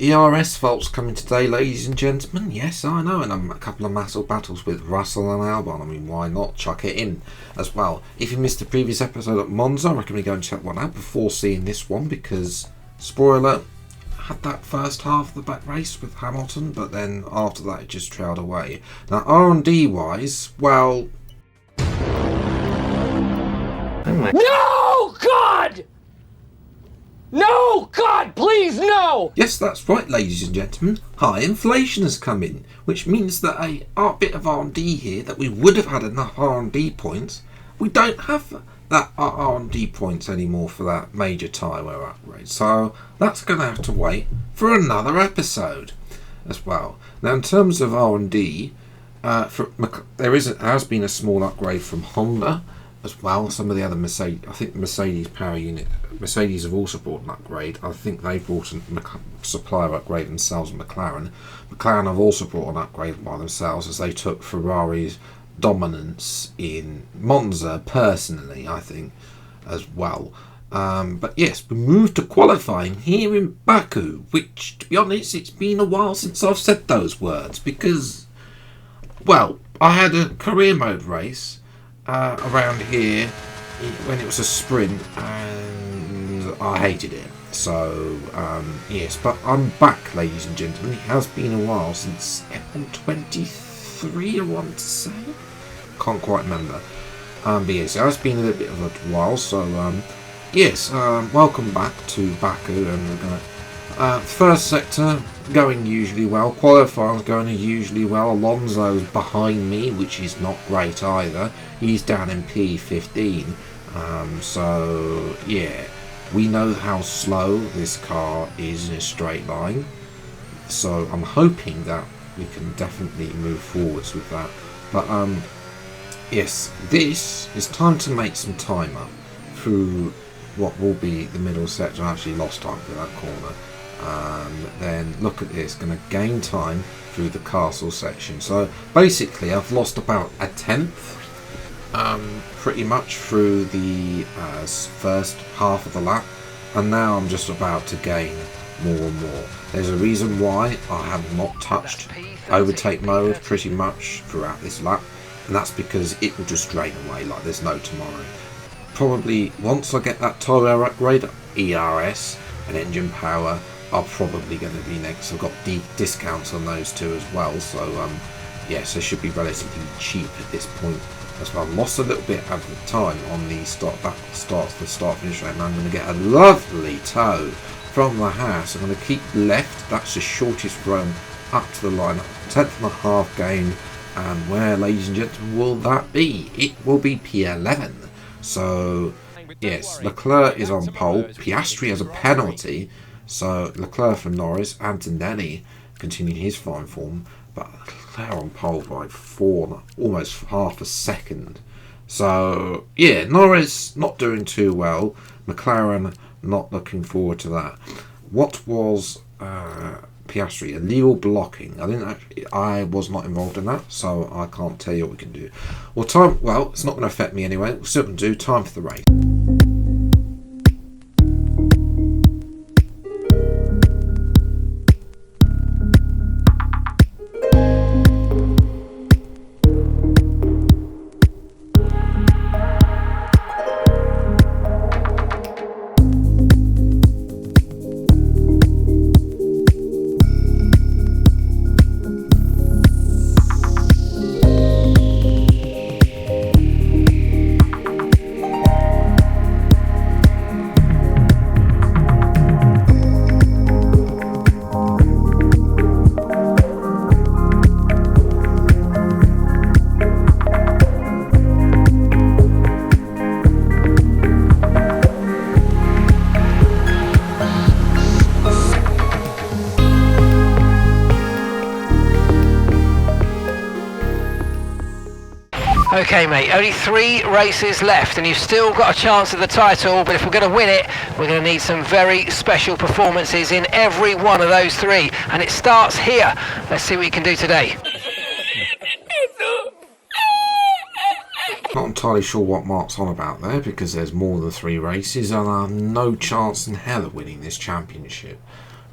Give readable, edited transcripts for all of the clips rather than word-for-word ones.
ERS Fault's coming today, ladies and gentlemen. Yes, I know, and a couple of massive battles with Russell and Albon. I mean, why not chuck it in as well? If you missed the previous episode at Monza, I recommend you go and check one out before seeing this one, because, spoiler, had that first half of the back race with Hamilton, but then after that it just trailed away. Now, R&D wise, well... No, God! No! God, please, no! Yes, that's right, ladies and gentlemen. High inflation has come in, which means that a bit of R&D here, that we would have had enough R&D points, we don't have that R&D points anymore for that major tyre upgrade. So that's going to have to wait for another episode as well. Now, in terms of R&D, there has been a small upgrade from Honda as well. Some of the other Mercedes, I think the Mercedes power unit, Mercedes have also brought an upgrade. I think they've brought a supplier upgrade themselves. McLaren have also brought an upgrade by themselves, as they took Ferrari's dominance in Monza personally, I think, as well. But yes, we moved to qualifying here in Baku, which, to be honest, it's been a while since I've said those words, because, well, I had a career mode race around here when it was a sprint, and I hated it. So yes, but I'm back, ladies and gentlemen. It has been a while since F123, I want to say, can't quite remember, but yes, it has been a little bit of a while. So yes, welcome back to Baku, and we're gonna first sector going usually well, qualifying's going usually well. Alonso's behind me, which is not great either. He's down in P15. So yeah, we know how slow this car is in a straight line, so I'm hoping that we can definitely move forwards with that. But yes, this is time to make some time up through what will be the middle sector. I actually lost time for that corner. Then look at this, going to gain time through the castle section. So basically I've lost about a tenth pretty much through the first half of the lap, and now I'm just about to gain more and more. There's a reason why I have not touched overtake mode pretty much throughout this lap, and that's because it will just drain away like there's no tomorrow. Probably once I get that tyre upgrade, ERS and engine power are probably going to be next. I've got deep discounts on those two as well, so yes, they should be relatively cheap at this point as well. Lost a little bit of time on the start finish line. I'm going to get a lovely toe from the house. I'm going to keep left. That's the shortest run up to the line, 10.5 gain. And where, ladies and gentlemen, will that be? It will be P11. So yes, Leclerc is on pole. Piastri has a penalty, so Leclerc from Norris. Antonelli continuing his fine form, but Leclerc on pole by almost half a second. So yeah, Norris not doing too well. McLaren not looking forward to that. What was Piastri? Illegal blocking. I was not involved in that, so I can't tell you what we can do. Well, it's not going to affect me anyway. We'll still do time for the race. Okay, mate, only 3 races left and you've still got a chance at the title, but if we're going to win it, we're going to need some very special performances in every one of those 3, and it starts here. Let's see what you can do today. Not entirely sure what Mark's on about there, because there's more than 3 races and I have no chance in hell of winning this championship.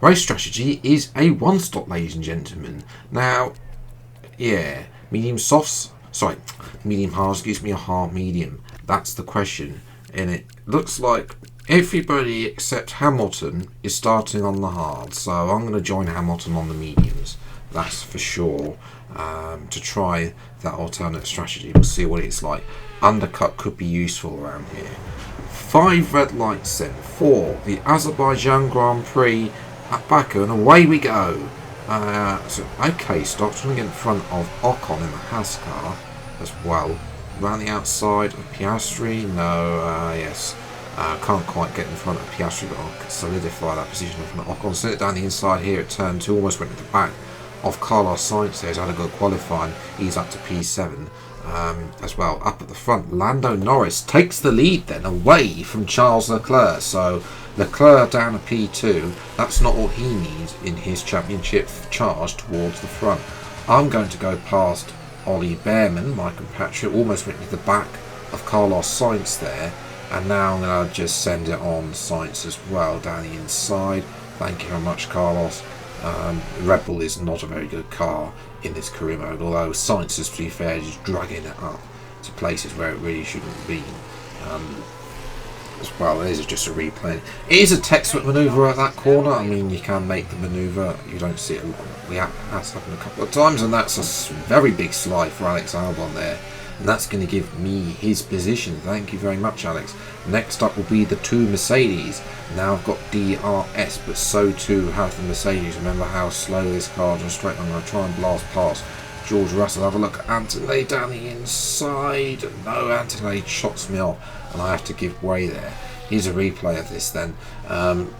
Race strategy is a one-stop, ladies and gentlemen. Now, yeah, medium softs, sorry, medium hard, excuse me, or hard medium. That's the question. And it looks like everybody except Hamilton is starting on the hard. So I'm going to join Hamilton on the mediums. That's for sure. To try that alternate strategy. We'll see what it's like. Undercut could be useful around here. 5 red lights then for the Azerbaijan Grand Prix at Baku, and away we go. So okay, Stock's trying to get in front of Ocon in the Haas car as well. Around the outside of Piastri, no, yes. Can't quite get in front of Piastri, but I'll solidify that position in front of Ocon. Send it down the inside here at turn 2, almost went to the back of Carlos Sainz there. He's had a good qualifying. He's up to P7 as well. Up at the front, Lando Norris takes the lead then away from Charles Leclerc. So Leclerc down to P2. That's not what he needs in his championship charge towards the front. I'm going to go past Ollie Behrman, my compatriot, almost went to the back of Carlos Sainz there. And now I'm going to just send it on Sainz as well down the inside. Thank you very much, Carlos. Red Bull is not a very good car in this career mode, although Sainz is, to be fair, just dragging it up to places where it really shouldn't be. As well, it is just a replay. It is a textbook manoeuvre at that corner. I mean, you can make the manoeuvre. You don't see it a lot. That's happened a couple of times, and that's a very big slide for Alex Albon there. And that's going to give me his position. Thank you very much, Alex. Next up will be the 2 Mercedes. Now I've got DRS, but so too have the Mercedes. Remember how slow this car is straight. I'm going to try and blast past George Russell. Have a look at Anthony down the inside. No, Anthony shots me off, and I have to give way there. Here's a replay of this then.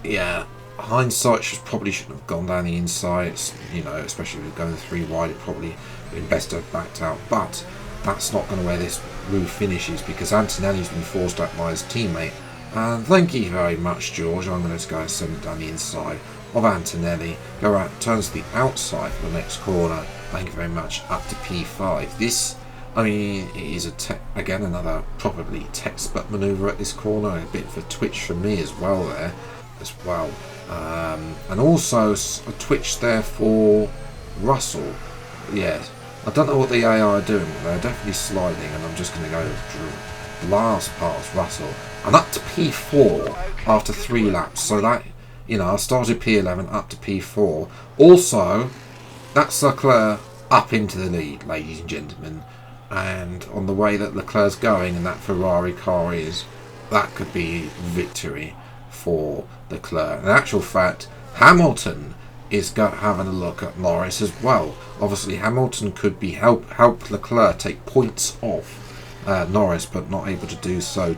Yeah, hindsight probably shouldn't have gone down the inside. It's, you know, especially with going 3 wide, it probably been best to have backed out. But that's not going to where this roof finishes, because Antonelli's been forced out by his teammate. And thank you very much, George. I'm going to go and send it down the inside of Antonelli. Go around, turns to the outside for the next corner. Thank you very much. Up to P5. This, I mean, it is again another probably textbook manoeuvre at this corner. A bit of a twitch for me as well there, as well. And also a twitch there for Russell. Yes. I don't know what the AI are doing, but they're definitely sliding, and I'm just going to go blast past Russell. And up to P4 after 3 laps. So that, you know, I started P11 up to P4. Also, that's Leclerc up into the lead, ladies and gentlemen. And on the way that Leclerc's going and that Ferrari car is, that could be victory for Leclerc. In actual fact, Hamilton is having a look at Norris as well. Obviously, Hamilton could be help Leclerc take points off Norris, but not able to do so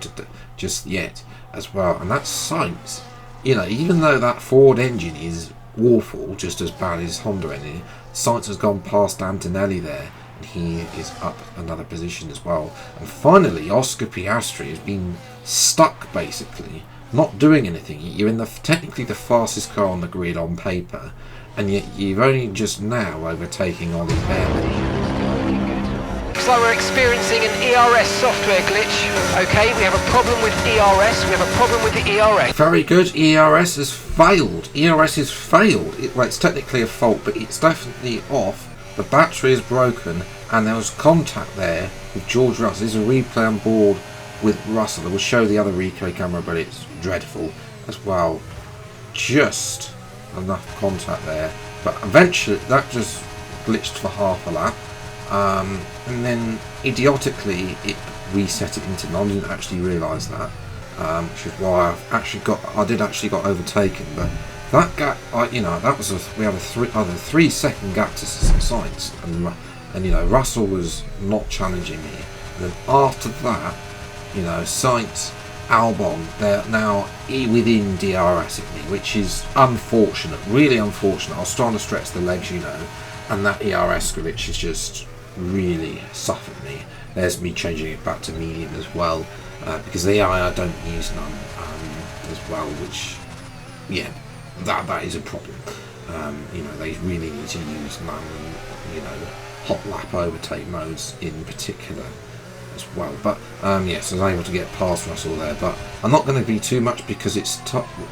just yet as well. And that's Sainz. You know, even though that Ford engine is awful, just as bad as Honda engine, Sainz has gone past Antonelli there, and he is up another position as well. And finally, Oscar Piastri has been stuck basically, not doing anything. You're in technically the fastest car on the grid on paper, and yet you've only just now overtaking Ollie Behrman. Looks like we're experiencing an ERS software glitch. Okay, we have a problem with ERS. We have a problem with the ERS. Very good. ERS has failed. ERS has failed. Well, it's technically a fault, but it's definitely off. The battery is broken, and there was contact there with George Russell. There's a replay on board with Russell. It will show the other replay camera, but it's dreadful as well. Just enough contact there, but eventually that just glitched for half a lap, and then idiotically it reset it into none. I didn't actually realise that, which is why I did actually got overtaken. But that gap, you know, that was we had a 3 second gap to Sainz, and you know, Russell was not challenging me. And then after that, you know, Sainz, Albon, they're now within DRS of me, which is unfortunate, really unfortunate. I was trying to stretch the legs, you know, and that ERS glitch has just really suffered me. There's me changing it back to medium as well, because the AI I don't use none as well, which, yeah, that is a problem. You know, they really need to use none, you know, hot lap overtake modes in particular as well. But yes, I was able to get past Russell there, but I'm not going to be too much because it's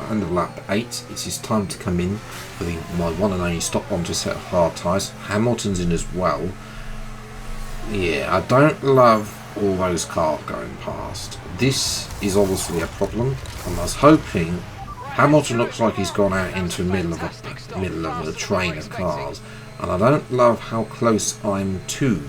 end of lap 8. It's his time to come in for my one and only stop onto a set of hard tyres. Hamilton's in as well. Yeah, I don't love all those cars going past. This is obviously a problem, and I was hoping. Hamilton looks like he's gone out into the middle of a train of cars, and I don't love how close I'm to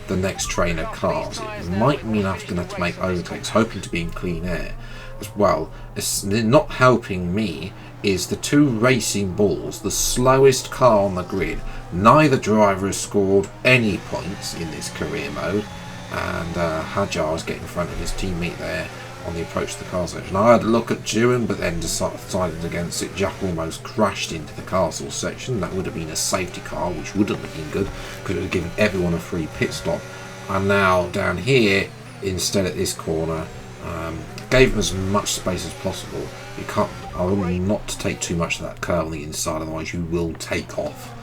the next train of cars. It might mean I'm going to have to make overtakes, hoping to be in clean air as well. It's not helping me is the two racing bulls, the slowest car on the grid. Neither driver has scored any points in this career mode, and Hajar is getting in front of his teammate there on the approach to the car section. I had a look at Dewin, but then decided against it. Jack almost crashed into the castle section. That would have been a safety car, which wouldn't have been good, because it would have given everyone a free pit stop. And now down here, instead at this corner, gave him as much space as possible. You can't. I want not to take too much of that curve on the inside, otherwise you will take off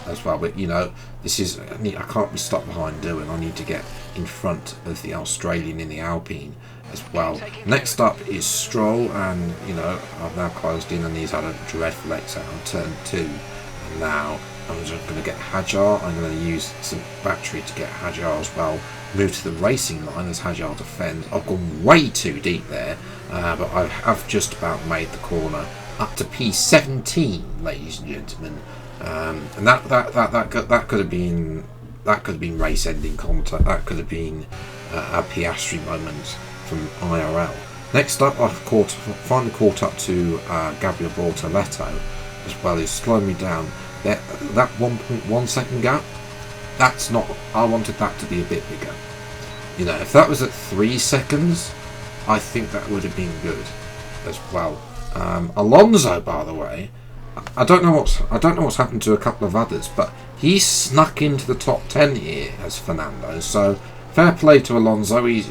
as well. But you know, this is. I can't be stuck behind Dewin. I need to get in front of the Australian in the Alpine as well. Next up is Stroll, and you know, I've now closed in and he's had a dreadful exit on turn 2, and now I'm just going to get Hajar. I'm going to use some battery to get Hajar as well. Move to the racing line as Hajar defends. I've gone way too deep there, but I have just about made the corner up to P17, ladies and gentlemen, and that could have been race-ending contact. That could have been a Piastri moment from IRL. Next up, I've finally caught up to Gabriel Bortoletto as well. He's slowing me down. That 1.1 second gap, that's not. I wanted that to be a bit bigger. You know, if that was at 3 seconds, I think that would have been good as well. Alonso, by the way, I don't know what's happened to a couple of others, but he snuck into the top 10 here as Fernando. So fair play to Alonso. I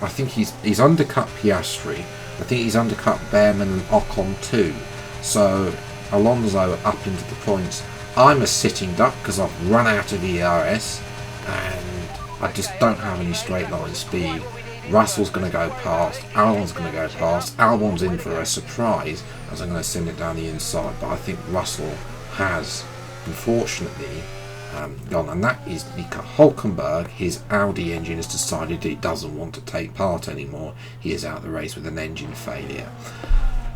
think he's undercut Piastri. I think he's undercut Behrman and Ocon too. So Alonso up into the points. I'm a sitting duck because I've run out of ERS and I just don't have any straight line speed. Russell's going to go past, Albon's going to go past. Albon's in for a surprise as I'm going to send it down the inside, but I think Russell has unfortunately gone, and that is because Hülkenberg, his Audi engine, has decided it doesn't want to take part anymore. He is out of the race with an engine failure.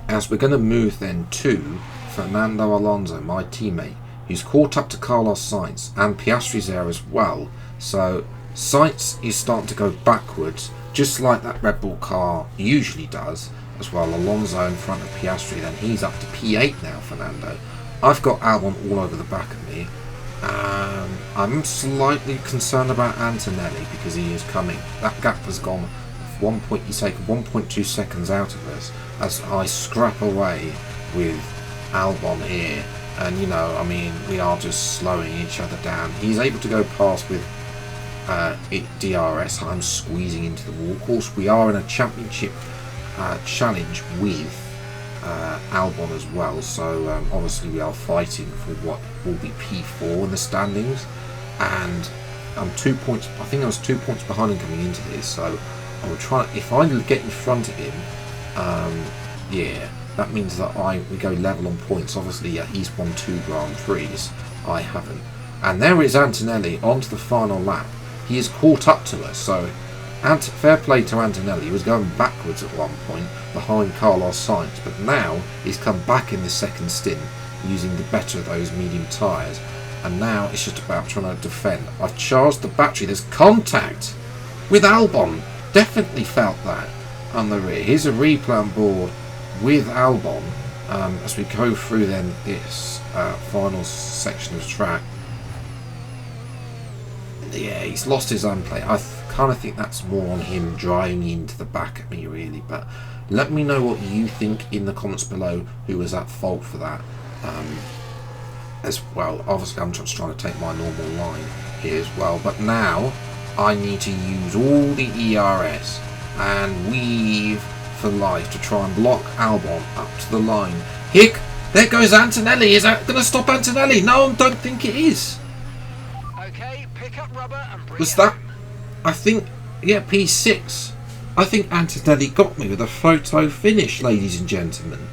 As we're going to move then to Fernando Alonso, my teammate, who's caught up to Carlos Sainz, and Piastri's there as well. So Sainz is starting to go backwards, just like that Red Bull car usually does as well. Alonso in front of Piastri, then he's up to P8 now, Fernando. I've got Albon all over the back of me. I'm slightly concerned about Antonelli because he is coming. That gap has gone 1.2 seconds out of us as I scrap away with Albon here. And you know, I mean, we are just slowing each other down. He's able to go past with DRS. I'm squeezing into the wall. Of course, we are in a championship challenge with Albon as well, so obviously we are fighting for what will be P4 in the standings, and I'm 2 points. I think I was 2 points behind him coming into this, so I will try. If I get in front of him, yeah, that means that we go level on points. Obviously, he's won 2 Grand Prix, I haven't, and there is Antonelli onto the final lap. He is caught up to us, so fair play to Antonelli. He was going backwards at one point behind Carlos Sainz, but now he's come back in the second stint using the better of those medium tyres, and now it's just about trying to defend. I've charged the battery. There's contact with Albon. Definitely felt that on the rear. Here's a replay on board with Albon as we go through then this final section of track. Yeah, he's lost his own play. I kind of think that's more on him driving into the back of me, really. But let me know what you think in the comments below. Who was at fault for that as well? Obviously, I'm just trying to take my normal line here as well. But now I need to use all the ERS and weave for life to try and block Albon up to the line. Hick, there goes Antonelli. Is that going to stop Antonelli? No, I don't think it is. Okay, pick up rubber and bring Was that I think, yeah, P6. I think Antonelli got me with a photo finish, ladies and gentlemen.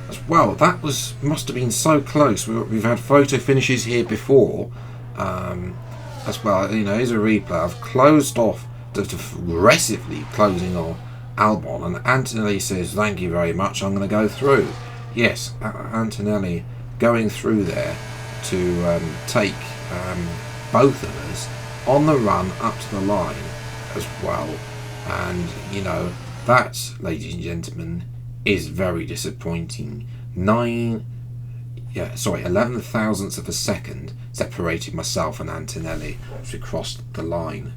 As well, that must have been so close. We've had photo finishes here before. As well, you know, here's a replay. I've closed off, aggressively closing off Albon, and Antonelli says, "Thank you very much. I'm going to go through." Yes, Antonelli going through there to take both of us on the run up to the line as well. And you know, that, ladies and gentlemen, is very disappointing. 11 thousandths of a second separated myself and Antonelli as we crossed the line.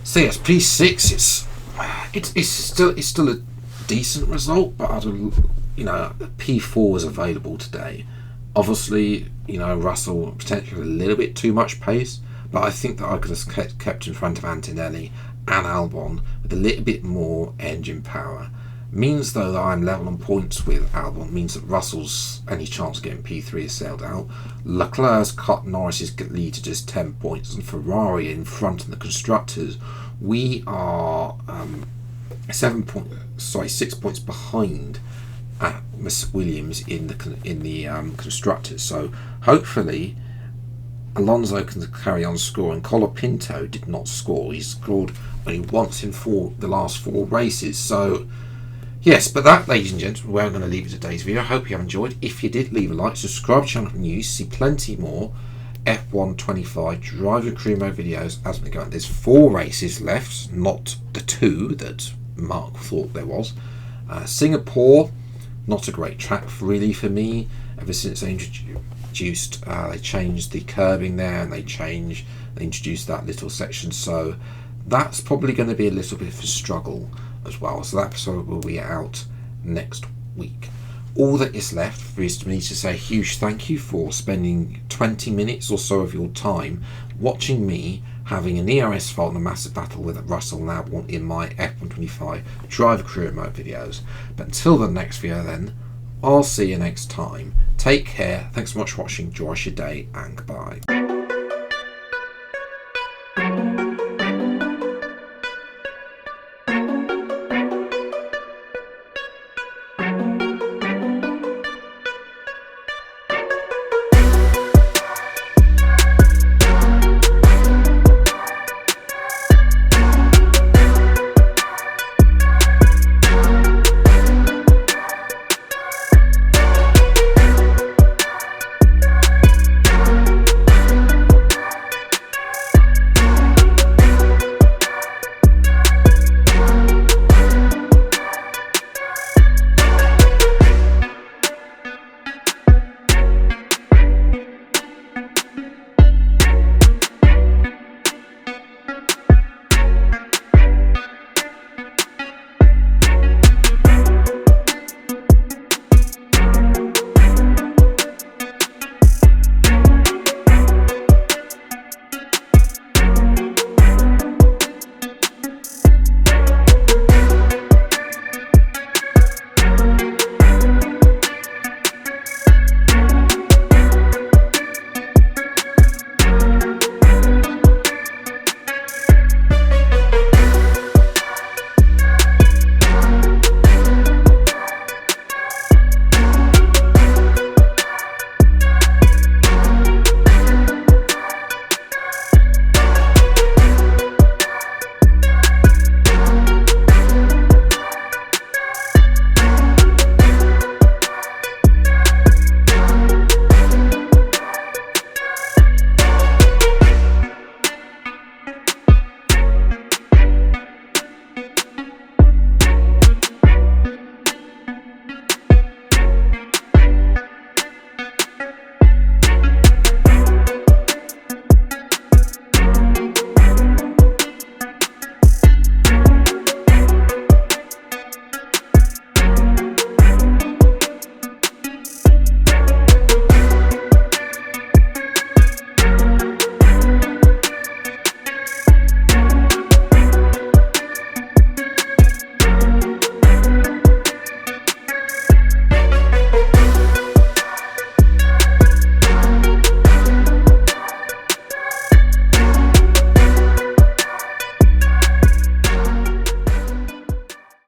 So yes, P6. It's still a decent result, but you know, P4 was available today. Obviously, you know, Russell potentially a little bit too much pace, but I think that I could have kept in front of Antonelli and Albon with a little bit more engine power. Means though that I'm level on points with Albon, means that Russell's any chance of getting P3 is sailed out. Leclerc's cut Norris's lead to just 10 points, and Ferrari in front in the constructors. We are 6 points behind at Miss Williams in the constructors. So hopefully Alonso can carry on scoring. Colapinto did not score. He scored only once in the last 4 races. So yes, but that, ladies and gentlemen, we're going to leave it today's video. I hope you have enjoyed. If you did, leave a like, subscribe to the channel for news, see plenty more F1 25 driver career mode videos as we go on. There's 4 races left, not the 2 that Mark thought there was. Singapore, not a great track really for me. Ever since they introduced, they changed the curbing there, and they introduced that little section. So that's probably going to be a little bit of a struggle as well. So that episode will be out next week. All that is left for me to say a huge thank you for spending 20 minutes or so of your time watching me having an ERS fault and a massive battle with Russell and Albon in my F125 driver career mode videos. But until the next video then, I'll see you next time. Take care, thanks so much for watching, enjoy your day, and goodbye.